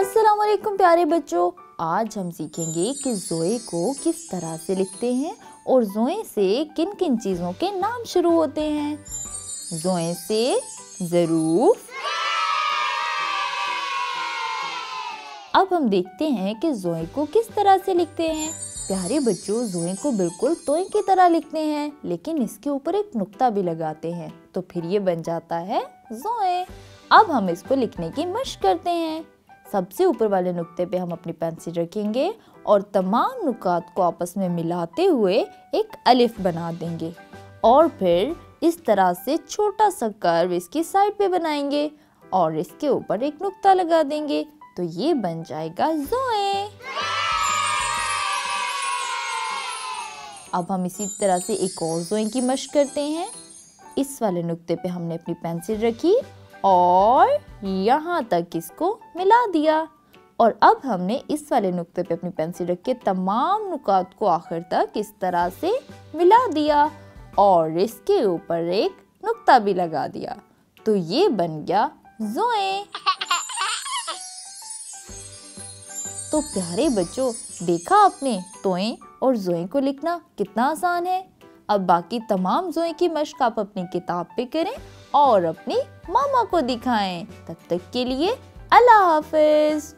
अस्सलाम वालेकुम प्यारे बच्चों, आज हम सीखेंगे कि ज़ोए को किस तरह से लिखते हैं और ज़ोए से किन किन चीज़ों के नाम शुरू होते हैं। ज़ोए से ज़रूफ। अब हम देखते हैं कि ज़ोए को किस तरह से लिखते हैं। प्यारे बच्चों, ज़ोए को बिल्कुल तोय की तरह लिखते हैं, लेकिन इसके ऊपर एक नुक्ता भी लगाते हैं, तो फिर ये बन जाता है ज़ोए। अब हम इसको लिखने की मशक करते हैं। सबसे ऊपर वाले नुक्ते पे हम अपनी पेंसिल रखेंगे और तमाम नुकात को आपस में मिलाते हुए एक अलिफ बना देंगे और फिर इस तरह से छोटा सा कर्व इसकी साइड पे बनाएंगे और इसके ऊपर एक नुक्ता लगा देंगे, तो ये बन जाएगा ज़ोए। अब हम इसी तरह से एक और ज़ोए की मशक करते हैं। इस वाले नुक्ते पे हमने अपनी पेंसिल रखी और यहाँ तक इसको मिला दिया और अब हमने इस वाले नुक्ते पे अपनी पेंसिल रख के तमाम नुकात को आखिर तक इस तरह से मिला दिया और इसके ऊपर एक नुक्ता भी लगा दिया, तो ये बन गया ज़ोए। तो प्यारे बच्चों, देखा आपने तोय और ज़ोए को लिखना कितना आसान है। अब बाकी तमाम ज़ोए की मशक आप अपनी किताब पे करें और अपनी मामा को दिखाएं। तब तक के लिए अल्लाह हाफिज।